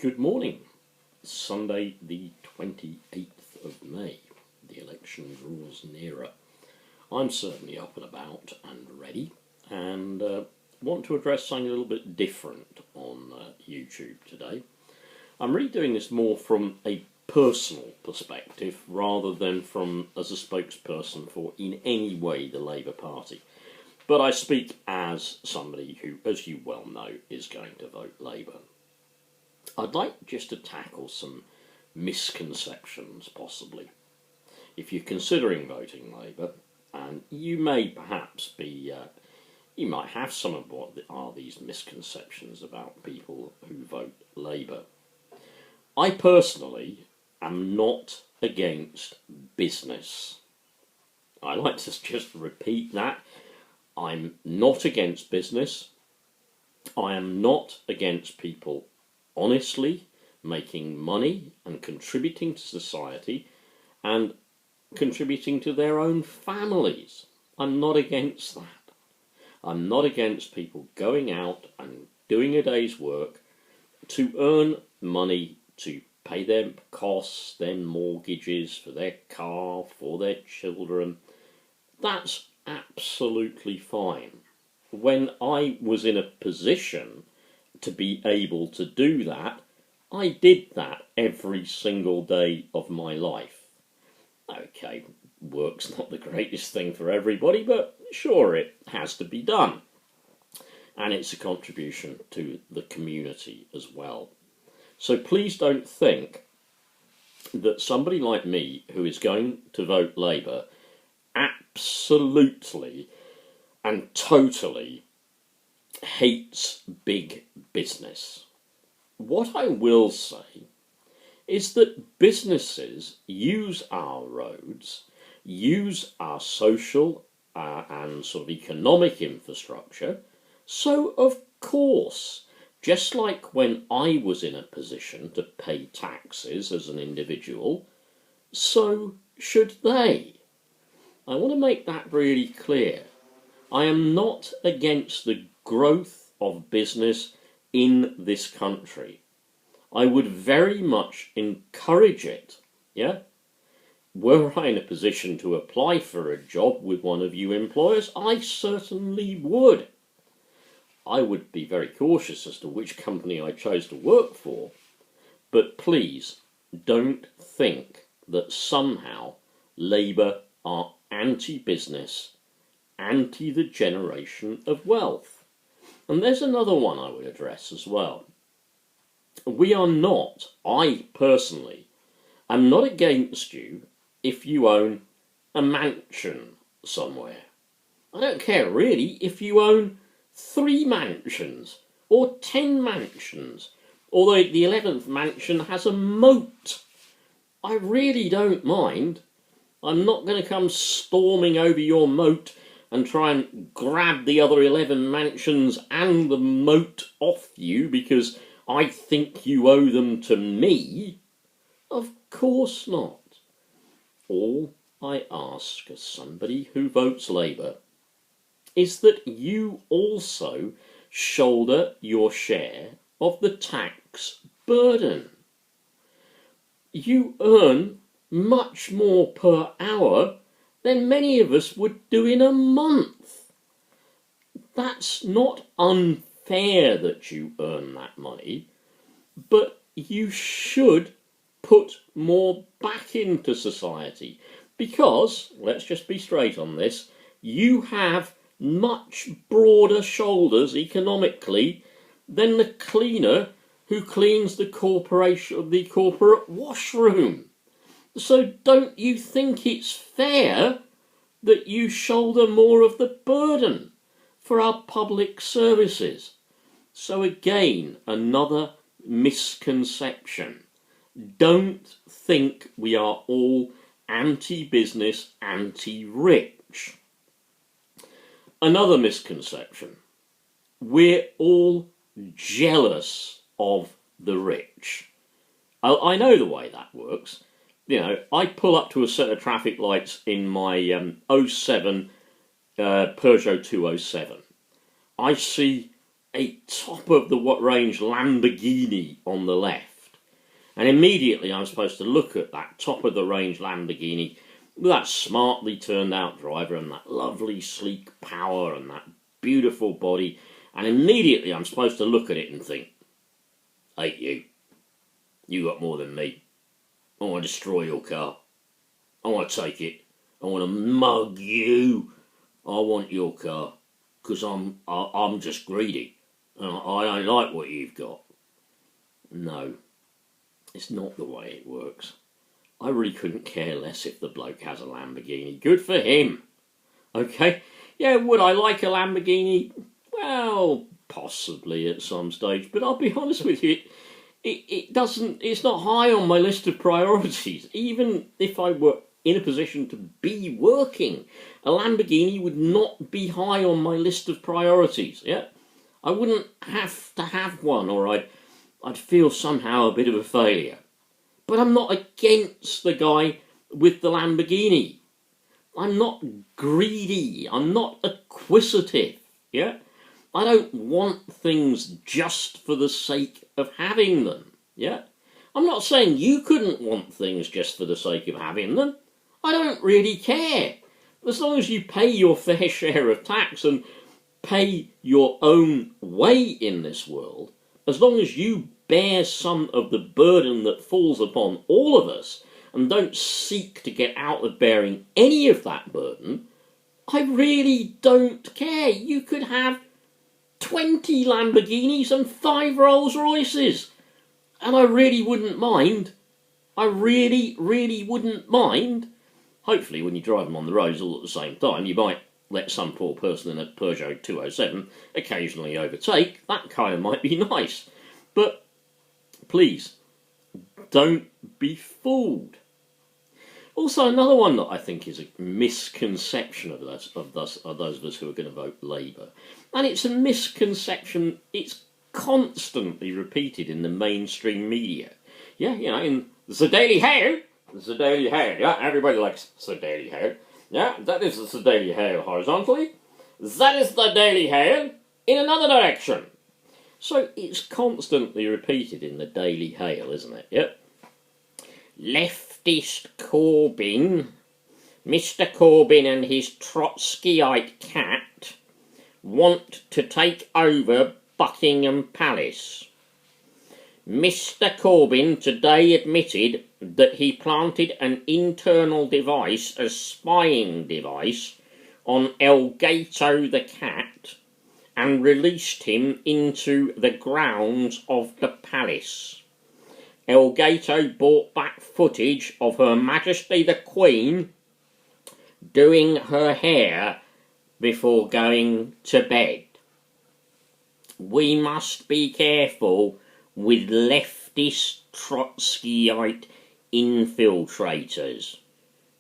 Good morning. Sunday the 28th of May. The election draws nearer. I'm certainly up and about and ready, and want to address something a little bit different on YouTube today. I'm really doing this more from a personal perspective rather than from as a spokesperson for in any way the Labour Party. But I speak as somebody who, as you well know, is going to vote Labour. I'd like just to tackle some misconceptions, possibly. If you're considering voting Labour, and you may perhaps be, you might have some of what are these misconceptions about people who vote Labour. I personally am not against business. I like to just repeat that. I'm not against business. I am not against people honestly making money and contributing to society and contributing to their own families. I'm not against that. I'm not against people going out and doing a day's work to earn money to pay their costs, their mortgages, for their car, for their children. That's absolutely fine. When I was in a position to be able to do that, I did that every single day of my life. Okay, work's not the greatest thing for everybody, but sure, it has to be done. And it's a contribution to the community as well. So please don't think that somebody like me who is going to vote Labour absolutely and totally hates big business. What I will say is that businesses use our roads, use our social and sort of economic infrastructure, so of course, just like when I was in a position to pay taxes as an individual, so should they. I want to make that really clear. I am not against the growth of business in this country. I would very much encourage it, yeah? Were I in a position to apply for a job with one of you employers, I certainly would. I would be very cautious as to which company I chose to work for, but please don't think that somehow Labour are anti-business, anti the generation of wealth. And there's another one I would address as well. We are not, I personally, am not against you if you own a mansion somewhere. I don't care really if you own 3 mansions or 10 mansions, although the 11th mansion has a moat. I really don't mind. I'm not going to come storming over your moat and try and grab the other 11 mansions and the moat off you because I think you owe them to me. Of course not. All I ask as somebody who votes Labour is that you also shoulder your share of the tax burden. You earn much more per hour than many of us would do in a month. That's not unfair that you earn that money, but you should put more back into society because, let's just be straight on this, you have much broader shoulders economically than the cleaner who cleans the corporate washroom. So don't you think it's fair that you shoulder more of the burden for our public services? So again, another misconception. Don't think we are all anti-business, anti-rich. Another misconception. We're all jealous of the rich. I know the way that works. You know, I pull up to a set of traffic lights in my 07 Peugeot 207. I see a top of the range Lamborghini on the left. And immediately I'm supposed to look at that top-of-the-range Lamborghini with that smartly turned-out driver and that lovely sleek power and that beautiful body, and immediately I'm supposed to look at it and think, hey, you got more than me. I want to destroy your car. I want to take it. I want to mug you. I want your car because I'm just greedy and I don't like what you've got. No, it's not the way it works. I really couldn't care less if the bloke has a Lamborghini. Good for him. Okay? Yeah, would I like a Lamborghini? Well, possibly at some stage, but I'll be honest with you, it's not high on my list of priorities. Even if I were in a position to be working, a Lamborghini would not be high on my list of priorities. Yeah, I wouldn't have to have one, or I'd feel somehow a bit of a failure. But I'm not against the guy with the Lamborghini. I'm not greedy. I'm not acquisitive. Yeah, I don't want things just for the sake of having them. Yeah, I'm not saying you couldn't want things just for the sake of having them. I don't really care. As long as you pay your fair share of tax and pay your own way in this world, as long as you bear some of the burden that falls upon all of us and don't seek to get out of bearing any of that burden, I really don't care. You could have 20 Lamborghinis and 5 Rolls Royces, and I really wouldn't mind. I really wouldn't mind. Hopefully when you drive them on the roads all at the same time, you might let some poor person in a Peugeot 207 occasionally overtake. That kind of might be nice. But please, don't be fooled. Also, another one that I think is a misconception of those of us who are going to vote Labour, and it's a misconception, it's constantly repeated in the mainstream media. Yeah, you know, in the Daily Mail, yeah, everybody likes the Daily Mail. Yeah, that is the Daily Mail horizontally. That is the Daily Mail in another direction. So it's constantly repeated in the Daily Mail, isn't it? Yep. Leftist Corbyn, Mr. Corbyn and his Trotskyite cat want to take over Buckingham Palace. Mr. Corbyn today admitted that he planted an internal device, a spying device, on Elgato the cat and released him into the grounds of the palace. Elgato brought back footage of Her Majesty the Queen doing her hair before going to bed. We must be careful with leftist Trotskyite infiltrators.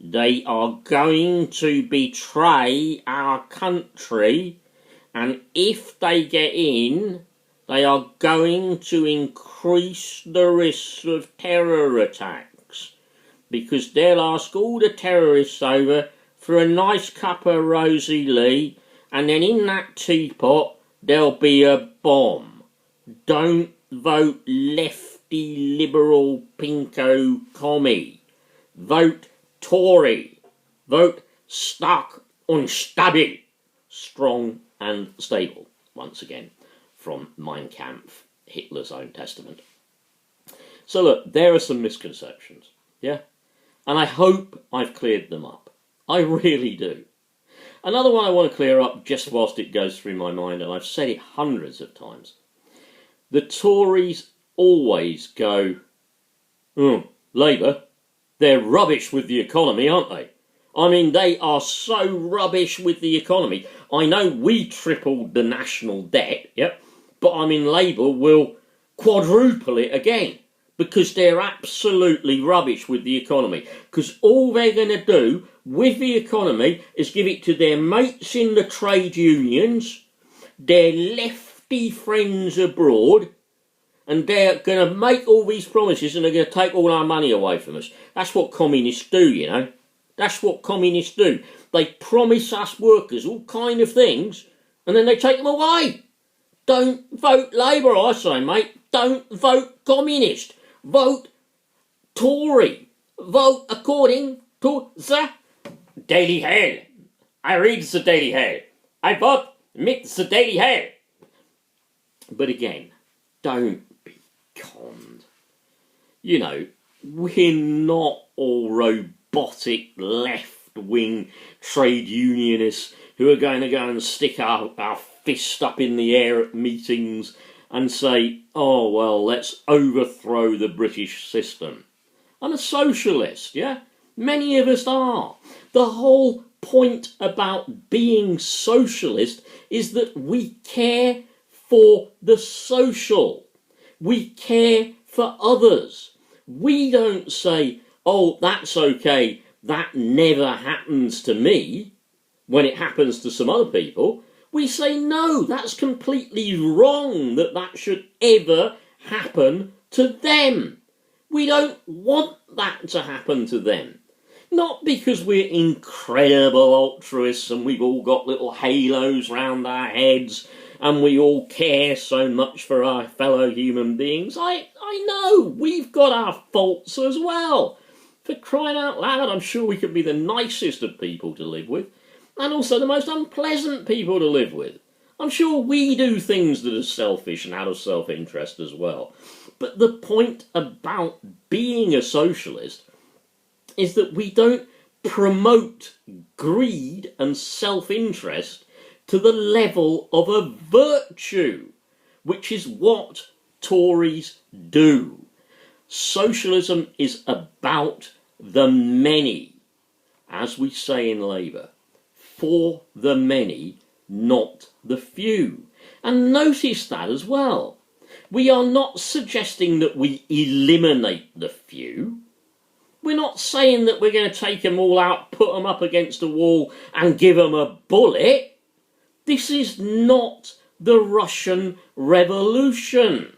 They are going to betray our country, and if they get in, they are going to increase the risks of terror attacks, because they'll ask all the terrorists over for a nice cup of Rosie Lee, and then in that teapot there'll be a bomb. Don't vote lefty liberal pinko commie. Vote Tory. Vote stark und stabil. Strong and stable. Once again, from Mein Kampf, Hitler's own testament. So look, there are some misconceptions, yeah? And I hope I've cleared them up. I really do. Another one I want to clear up just whilst it goes through my mind, and I've said it hundreds of times. The Tories always go, Labour, they're rubbish with the economy, aren't they? I mean, they are so rubbish with the economy. I know we tripled the national debt, yep, but I mean Labour will quadruple it again because they're absolutely rubbish with the economy. Because all they're going to do with the economy is give it to their mates in the trade unions, their lefty friends abroad, and they're going to make all these promises and they're going to take all our money away from us. That's what communists do, you know. That's what communists do. They promise us workers all kind of things and then they take them away. Don't vote Labour, I say, mate. Don't vote communist. Vote Tory. Vote according to the Daily Hail. I read the Daily Hail. I vote with the Daily Hail. But again, don't be conned. You know, we're not all robotic left-wing trade unionists who are going to go and stick our fist up in the air at meetings and say, oh, well, let's overthrow the British system. I'm a socialist, yeah? Many of us are. The whole point about being socialist is that we care for the social. We care for others. We don't say, oh, that's okay, that never happens to me, when it happens to some other people. We say, no, that's completely wrong that that should ever happen to them. We don't want that to happen to them. Not because we're incredible altruists and we've all got little halos round our heads and we all care so much for our fellow human beings. I know, we've got our faults as well. For crying out loud, I'm sure we could be the nicest of people to live with, and also the most unpleasant people to live with. I'm sure we do things that are selfish and out of self-interest as well. But the point about being a socialist is that we don't promote greed and self-interest to the level of a virtue, which is what Tories do. Socialism is about the many, as we say in Labour, for the many, not the few. And notice that as well. We are not suggesting that we eliminate the few. We're not saying that we're going to take them all out, put them up against a wall and give them a bullet. This is not the Russian Revolution.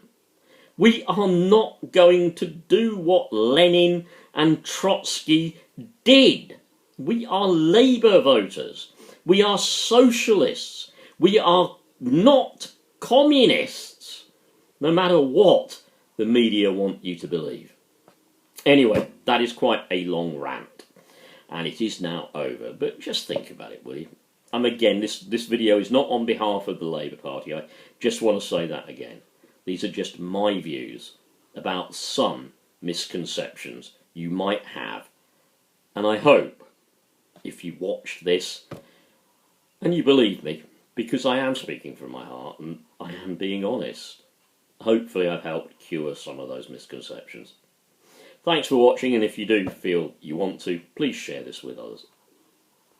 We are not going to do what Lenin and Trotsky did. We are Labour voters. We are socialists. We are not communists, no matter what the media want you to believe. Anyway, that is quite a long rant, and it is now over. But just think about it, will you? Again, this video is not on behalf of the Labour Party. I just want to say that again. These are just my views about some misconceptions you might have. And I hope, if you watched this, and you believe me, because I am speaking from my heart and I am being honest, hopefully I've helped cure some of those misconceptions. Thanks for watching, and if you do feel you want to, please share this with others.